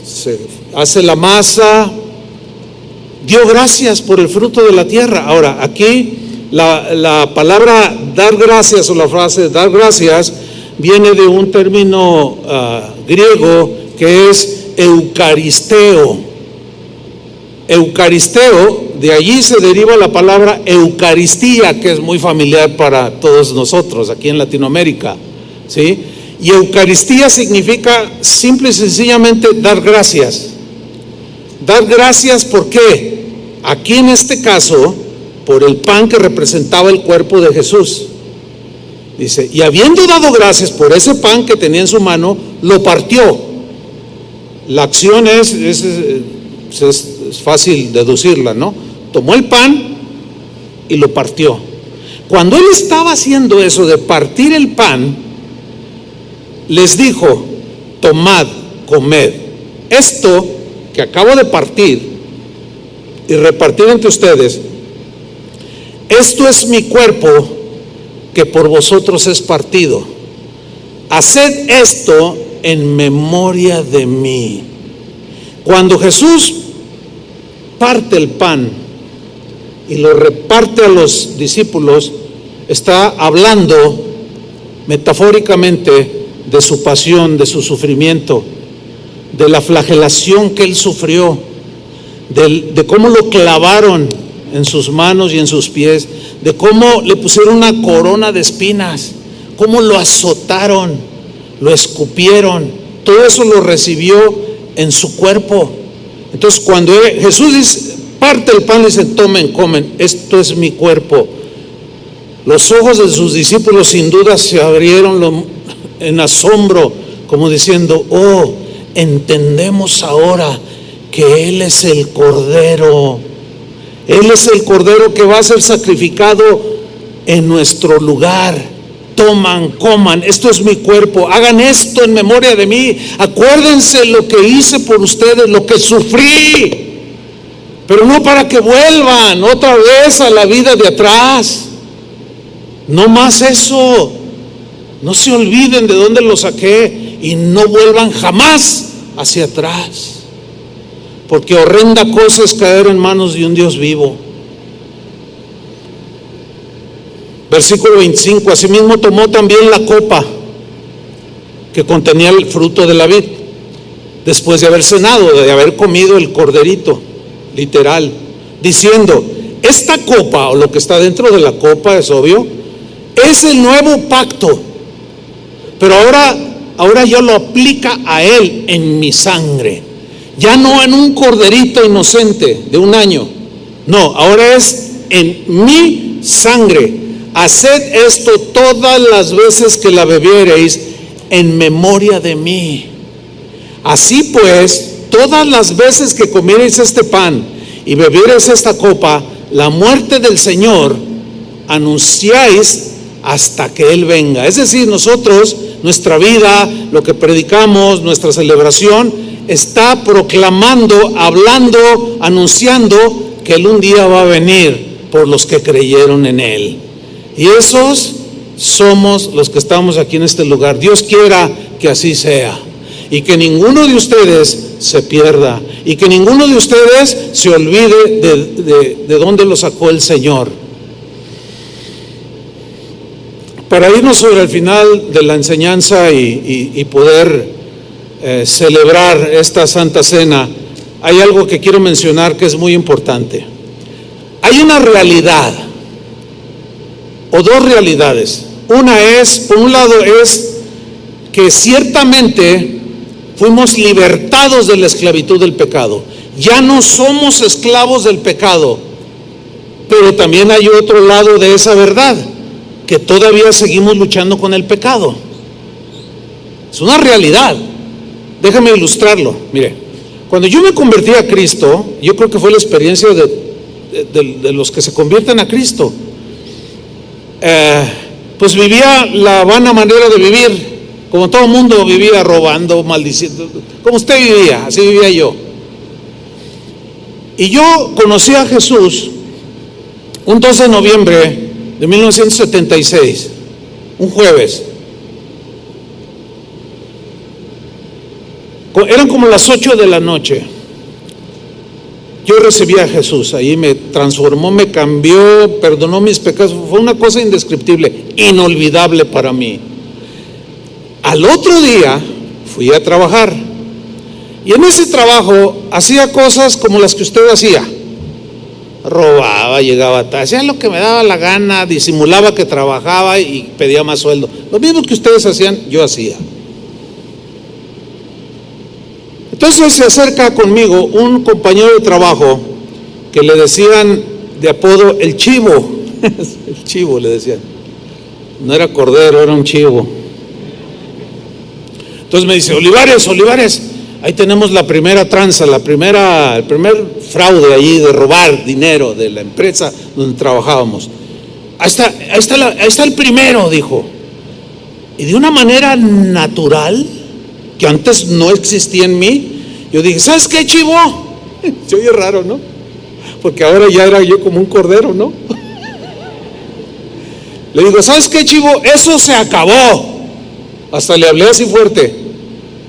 se hace la masa, dio gracias por el fruto de la tierra. Ahora, aquí la palabra dar gracias, o la frase dar gracias, viene de un término griego que es eucaristeo. Eucaristeo, de allí se deriva la palabra Eucaristía, que es muy familiar para todos nosotros aquí en Latinoamérica, ¿sí? Y Eucaristía significa simple y sencillamente dar gracias. Dar gracias, ¿por qué? Aquí en este caso, por el pan que representaba el cuerpo de Jesús. Dice, y habiendo dado gracias por ese pan que tenía en su mano, lo partió. La acción es fácil deducirla, ¿no? Tomó el pan y lo partió. Cuando él estaba haciendo eso de partir el pan, les dijo: tomad, comed, esto que acabo de partir y repartir entre ustedes, esto es mi cuerpo que por vosotros es partido. Haced esto en memoria de mí. Cuando Jesús parte el pan y lo reparte a los discípulos, está hablando metafóricamente de su pasión, de su sufrimiento, de la flagelación que él sufrió, de cómo lo clavaron en sus manos y en sus pies, de cómo le pusieron una corona de espinas, cómo lo azotaron, lo escupieron. Todo eso lo recibió en su cuerpo. Entonces, cuando Jesús dice, parte el pan, dice: tomen, comen, esto es mi cuerpo. Los ojos de sus discípulos sin duda se abrieron en asombro, como diciendo: oh, entendemos ahora que Él es el Cordero. Él es el Cordero que va a ser sacrificado en nuestro lugar. Toman, coman, esto es mi cuerpo, hagan esto en memoria de mí. Acuérdense lo que hice por ustedes, lo que sufrí, pero no para que vuelvan otra vez a la vida de atrás. No más eso. No se olviden de dónde lo saqué y no vuelvan jamás hacia atrás, porque horrenda cosa es caer en manos de un Dios vivo. Versículo 25: asimismo tomó también la copa que contenía el fruto de la vid, después de haber cenado, de haber comido el corderito, literal, diciendo: esta copa, o lo que está dentro de la copa, es obvio, es el nuevo pacto, pero ahora yo lo aplica a él en mi sangre. Ya no en un corderito inocente de 1 año, no, ahora es en mi sangre. Haced esto todas las veces que la bebiereis en memoria de mí. Así pues, todas las veces que comiereis este pan y bebiereis esta copa, la muerte del Señor anunciáis hasta que Él venga. Es decir, nosotros, nuestra vida, lo que predicamos, nuestra celebración, está proclamando, hablando, anunciando que Él un día va a venir por los que creyeron en Él. Y esos somos los que estamos aquí en este lugar. Dios quiera que así sea, y que ninguno de ustedes se pierda, y que ninguno de ustedes se olvide de dónde lo sacó el Señor. Para irnos sobre el final de la enseñanza y poder celebrar esta Santa Cena, hay algo que quiero mencionar que es muy importante. Hay una realidad, o dos realidades. Una es, por un lado, es que ciertamente fuimos libertados de la esclavitud del pecado. Ya no somos esclavos del pecado, pero también hay otro lado de esa verdad, que todavía seguimos luchando con el pecado. Es una realidad. Déjame ilustrarlo. Mire, cuando yo me convertí a Cristo, yo creo que fue la experiencia de los que se convierten a Cristo. Pues vivía la vana manera de vivir, como todo el mundo vivía, robando, maldiciendo, como usted vivía, así vivía yo. Y yo conocí a Jesús un 12 de noviembre de 1976, un jueves. Eran como las 8 de la noche. Yo recibí a Jesús, ahí me transformó, me cambió, perdonó mis pecados. Fue una cosa indescriptible, inolvidable para mí. Al otro día fui a trabajar, y en ese trabajo hacía cosas como las que usted hacía. Robaba, llegaba tarde, hacía lo que me daba la gana, disimulaba que trabajaba y pedía más sueldo. Lo mismo que ustedes hacían, yo hacía. Entonces se acerca conmigo un compañero de trabajo que le decían de apodo el Chivo. El Chivo le decían. No era cordero, era un chivo. Entonces me dice: Olivares, ahí tenemos la primera tranza, el primer fraude allí de robar dinero de la empresa donde trabajábamos. Ahí está el primero, dijo. Y de una manera natural, que antes no existía en mí, yo dije: ¿sabes qué, Chivo? Se oye raro, ¿no? Porque ahora ya era yo como un cordero, ¿no? Le digo: ¿sabes qué, Chivo? Eso se acabó. Hasta le hablé así fuerte,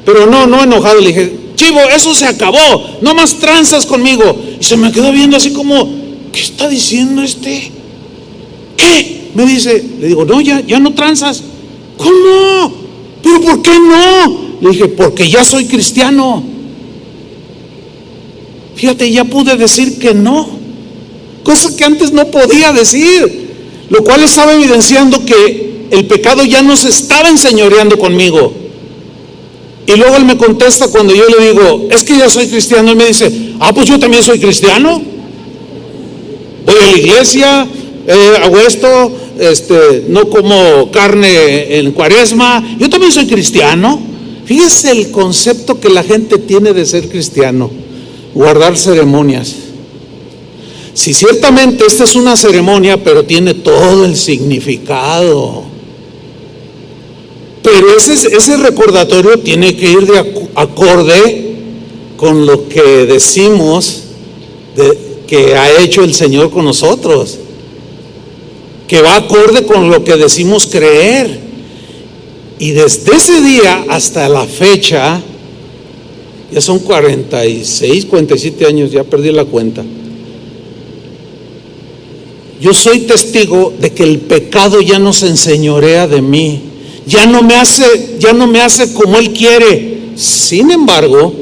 pero no enojado. Le dije: Chivo, eso se acabó, no más tranzas conmigo. Y se me quedó viendo así como: ¿qué está diciendo este? ¿Qué? Me dice. Le digo: no, ya no tranzas. ¿Cómo? ¿Pero por qué no? Le dije: porque ya soy cristiano. Fíjate, ya pude decir que no, cosa que antes no podía decir, lo cual estaba evidenciando que el pecado ya no se estaba enseñoreando conmigo. Y luego él me contesta cuando yo le digo: es que ya soy cristiano. Él me dice: pues yo también soy cristiano, voy a la iglesia, hago esto, no como carne en Cuaresma, yo también soy cristiano. Fíjese el concepto que la gente tiene de ser cristiano: guardar ceremonias. Si ciertamente esta es una ceremonia, pero tiene todo el significado. Pero ese recordatorio tiene que ir de acorde con lo que decimos que ha hecho el Señor con nosotros, que va acorde con lo que decimos creer. Y desde ese día hasta la fecha, ya son 46, 47 años, ya perdí la cuenta. Yo soy testigo de que el pecado ya no se enseñorea de mí, ya no me hace como Él quiere. Sin embargo,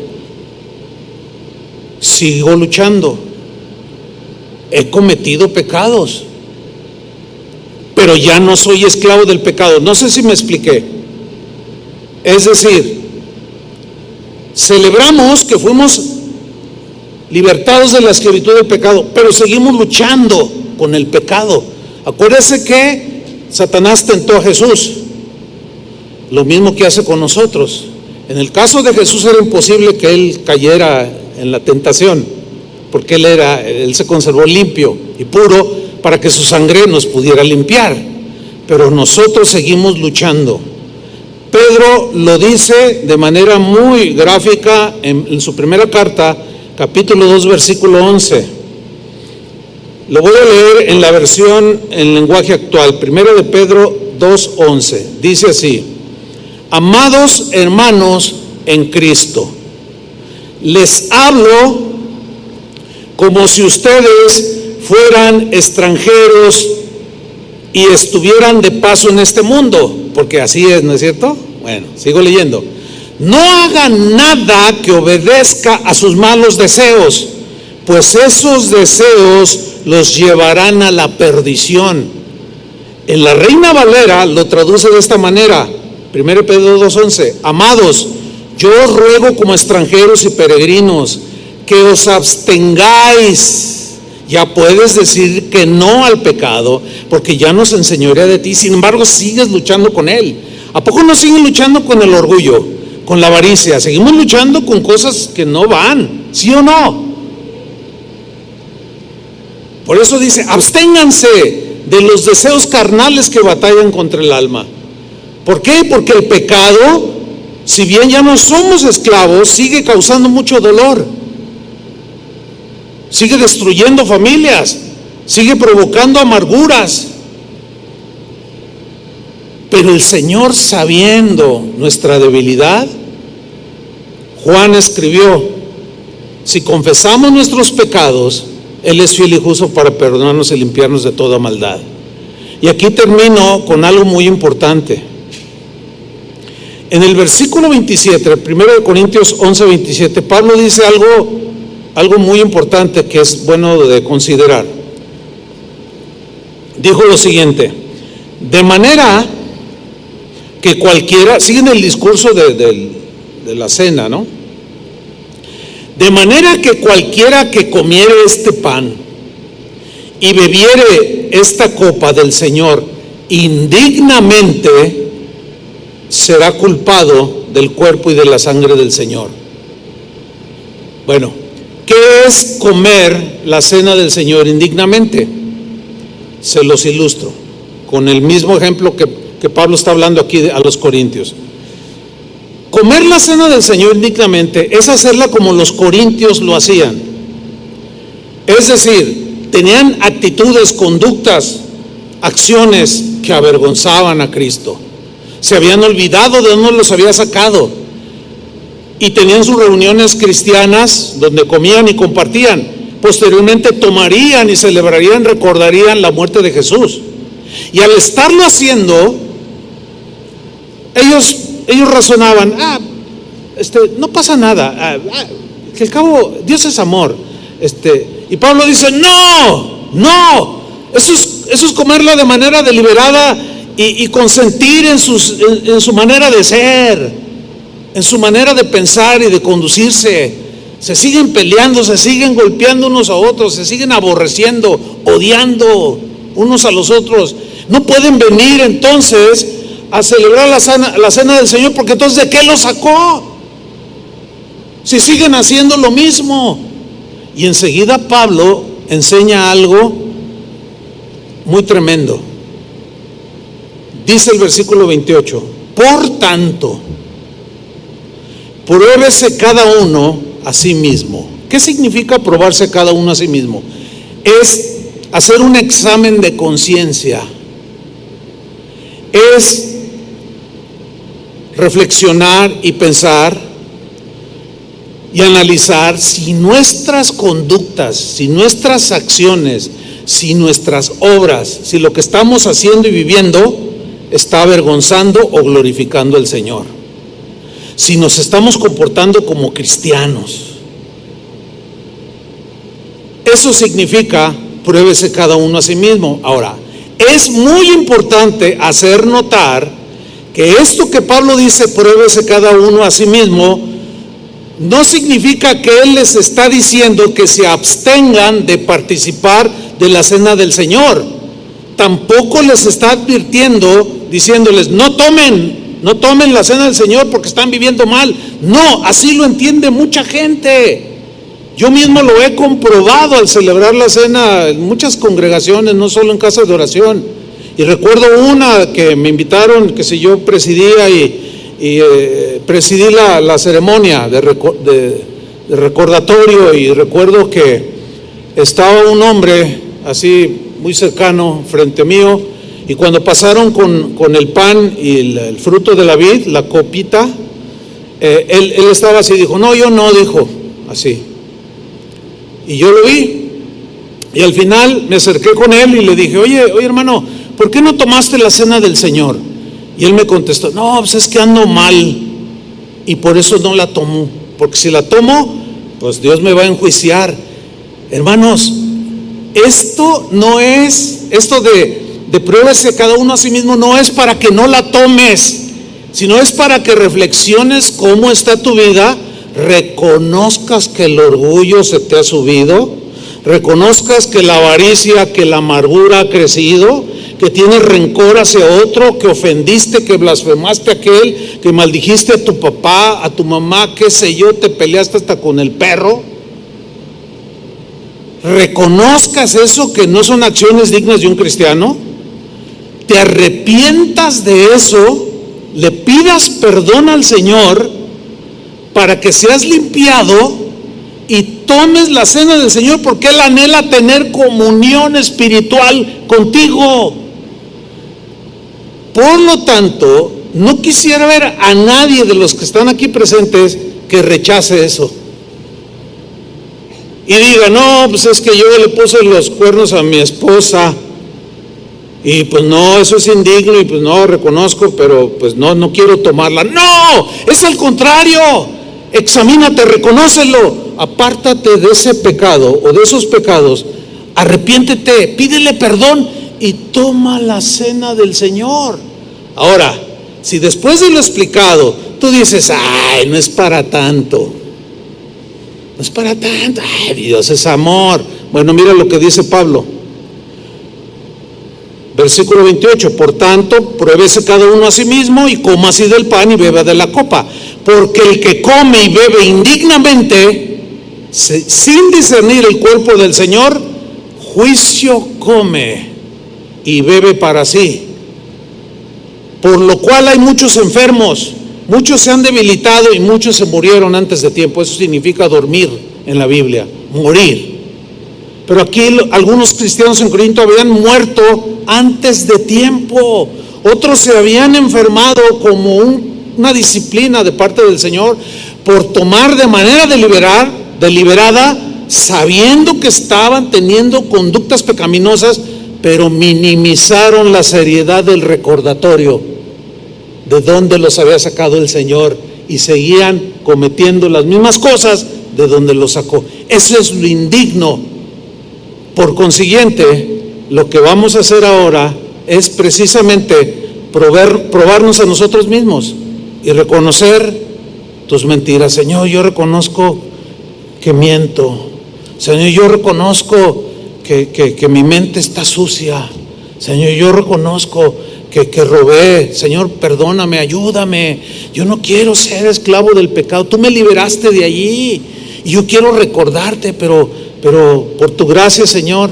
sigo luchando. He cometido pecados, pero ya no soy esclavo del pecado. No sé si me expliqué. Es decir, celebramos que fuimos libertados de la esclavitud del pecado, pero seguimos luchando con el pecado. Acuérdese que Satanás tentó a Jesús, lo mismo que hace con nosotros. En el caso de Jesús era imposible que él cayera en la tentación, porque él se conservó limpio y puro para que su sangre nos pudiera limpiar, pero nosotros seguimos luchando. Pedro lo dice de manera muy gráfica en su primera carta, capítulo 2, versículo 11. Lo voy a leer en la versión en lenguaje actual. Primero de Pedro 2:11. Dice así: amados hermanos en Cristo, les hablo como si ustedes fueran extranjeros y estuvieran de paso en este mundo, porque así es, ¿no es cierto? Bueno, sigo leyendo. No hagan nada que obedezca a sus malos deseos, pues esos deseos los llevarán a la perdición. En la Reina Valera lo traduce de esta manera, 1 Pedro 2:11, amados, yo os ruego como extranjeros y peregrinos que os abstengáis. Ya puedes decir que no al pecado, porque ya no se enseñorea de ti, sin embargo sigues luchando con él. ¿A poco no siguen luchando con el orgullo, con la avaricia? Seguimos luchando con cosas que no van, ¿sí o no? Por eso dice, absténganse de los deseos carnales que batallan contra el alma. ¿Por qué? Porque el pecado, si bien ya no somos esclavos, sigue causando mucho dolor. Sigue destruyendo familias, sigue provocando amarguras. Pero el Señor, sabiendo nuestra debilidad, Juan escribió, si confesamos nuestros pecados, Él es fiel y justo para perdonarnos y limpiarnos de toda maldad. Y aquí termino con algo muy importante. En el versículo 27, 1 Corintios 11:27, Pablo dice algo muy importante que es bueno de considerar. Dijo lo siguiente: de manera que cualquiera, siguen el discurso de la cena, ¿no? De manera que cualquiera que comiere este pan y bebiere esta copa del Señor indignamente, será culpado del cuerpo y de la sangre del Señor. Bueno, ¿qué es comer la cena del Señor indignamente? Se los ilustro con el mismo ejemplo que Pablo está hablando aquí a los corintios. Comer la cena del Señor indignamente es hacerla como los corintios lo hacían. Es decir, tenían actitudes, conductas, acciones que avergonzaban a Cristo. Se habían olvidado de dónde los había sacado. Y tenían sus reuniones cristianas donde comían y compartían. Posteriormente tomarían y celebrarían, recordarían la muerte de Jesús. Y al estarlo haciendo, ellos razonaban, no pasa nada, que al cabo Dios es amor. Y Pablo dice, no, eso es comerlo de manera deliberada y consentir en su manera de ser, en su manera de pensar y de conducirse. Se siguen peleando, se siguen golpeando unos a otros, se siguen aborreciendo, odiando unos a los otros. No pueden venir entonces a celebrar la cena del Señor, porque entonces ¿de qué lo sacó? Si siguen haciendo lo mismo. Y enseguida Pablo enseña algo muy tremendo. Dice el versículo 28, por tanto, pruébese cada uno a sí mismo. ¿Qué significa probarse cada uno a sí mismo? Es hacer un examen de conciencia, es reflexionar y pensar y analizar si nuestras conductas, si nuestras acciones, si nuestras obras, si lo que estamos haciendo y viviendo está avergonzando o glorificando al Señor. Si nos estamos comportando como cristianos. Eso significa, pruébese cada uno a sí mismo. Ahora, es muy importante hacer notar que esto que Pablo dice, pruébese cada uno a sí mismo, no significa que él les está diciendo que se abstengan de participar de la cena del Señor. Tampoco les está advirtiendo, diciéndoles, no tomen la cena del Señor porque están viviendo mal. No, así lo entiende mucha gente. Yo mismo lo he comprobado al celebrar la cena en muchas congregaciones, no solo en casas de oración. Y recuerdo una que me invitaron, que si yo presidía y presidí la ceremonia de recordatorio, y recuerdo que estaba un hombre así muy cercano frente mío, y cuando pasaron con el pan y el fruto de la vid, la copita, él estaba así, dijo, no, yo no, dijo, así. Y yo lo vi, y al final me acerqué con él y le dije, oye hermano, ¿por qué no tomaste la cena del Señor? Y él me contestó, no, pues es que ando mal y por eso no la tomo, porque si la tomo, pues Dios me va a enjuiciar. Hermanos, esto de pruébese cada uno a sí mismo, no es para que no la tomes, sino es para que reflexiones cómo está tu vida, reconozcas que el orgullo se te ha subido, reconozcas que la avaricia, que la amargura ha crecido, que tienes rencor hacia otro, que ofendiste, que blasfemaste a aquel, que maldijiste a tu papá, a tu mamá, qué sé yo, te peleaste hasta con el perro. Reconozcas eso, que no son acciones dignas de un cristiano, te arrepientas de eso, le pidas perdón al Señor para que seas limpiado y tomes la cena del Señor, porque Él anhela tener comunión espiritual contigo. Por lo tanto, no quisiera ver a nadie de los que están aquí presentes que rechace eso y diga, no, pues es que yo le puse los cuernos a mi esposa y pues no, eso es indigno y pues no, reconozco, pero pues no quiero tomarla. No, es al contrario. Examínate, reconócelo, apártate de ese pecado o de esos pecados, arrepiéntete, pídele perdón y toma la cena del Señor. Ahora, si después de lo explicado tú dices, ay, no es para tanto, no es para tanto, ay, Dios es amor. Bueno, mira lo que dice Pablo, versículo 28, por tanto, pruébese cada uno a sí mismo y coma así del pan y beba de la copa, porque el que come y bebe indignamente, sin discernir el cuerpo del Señor, juicio come y bebe para sí. Por lo cual hay muchos enfermos, muchos se han debilitado y muchos se murieron antes de tiempo. Eso significa dormir en la Biblia, morir. Pero aquí algunos cristianos en Corinto habían muerto antes de tiempo. Otros se habían enfermado como una disciplina de parte del Señor por tomar de manera deliberada, sabiendo que estaban teniendo conductas pecaminosas, pero minimizaron la seriedad del recordatorio de dónde los había sacado el Señor y seguían cometiendo las mismas cosas de donde los sacó. Eso es lo indigno. Por consiguiente, lo que vamos a hacer ahora es precisamente probarnos a nosotros mismos y reconocer tus mentiras. Señor, yo reconozco que miento. Señor, yo reconozco que mi mente está sucia. Señor, yo reconozco que robé. Señor, perdóname, ayúdame. Yo no quiero ser esclavo del pecado. Tú me liberaste de allí y yo quiero recordarte, pero por tu gracia, Señor,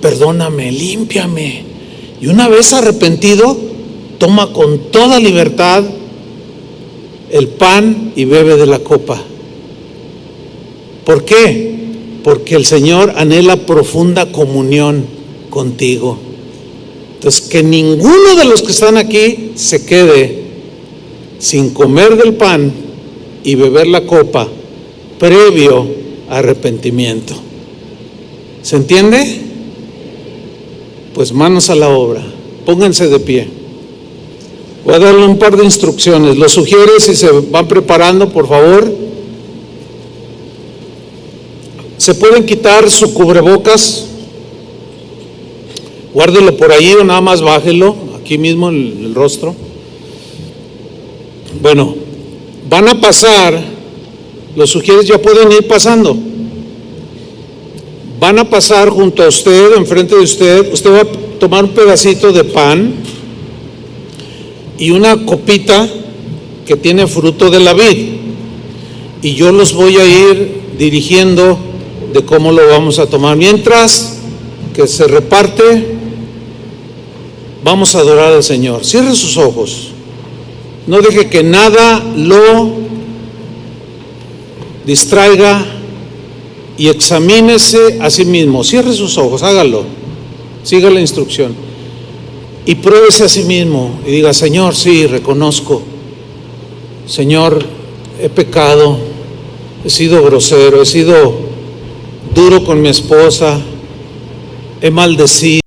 perdóname, límpiame. Y una vez arrepentido, toma con toda libertad el pan y bebe de la copa. ¿Por qué? Porque el Señor anhela profunda comunión contigo. Entonces, que ninguno de los que están aquí se quede sin comer del pan y beber la copa previo arrepentimiento. ¿Se entiende? Pues manos a la obra, pónganse de pie. Voy a darle un par de instrucciones. Los sugiero, si se van preparando, por favor, se pueden quitar su cubrebocas, guárdelo por ahí o nada más bájelo, aquí mismo en el rostro. Bueno, van a pasar, los sugieres ya pueden ir pasando. Van a pasar junto a usted, enfrente de usted. Usted va a tomar un pedacito de pan y una copita que tiene fruto de la vid. Y yo los voy a ir dirigiendo de cómo lo vamos a tomar. Mientras que se reparte, vamos a adorar al Señor. Cierre sus ojos. No deje que nada lo distraiga y examínese a sí mismo. Cierre sus ojos, hágalo. Siga la instrucción. Y pruébese a sí mismo y diga, Señor, sí, reconozco. Señor, he pecado, he sido grosero, he sido duro con mi esposa, he maldecido.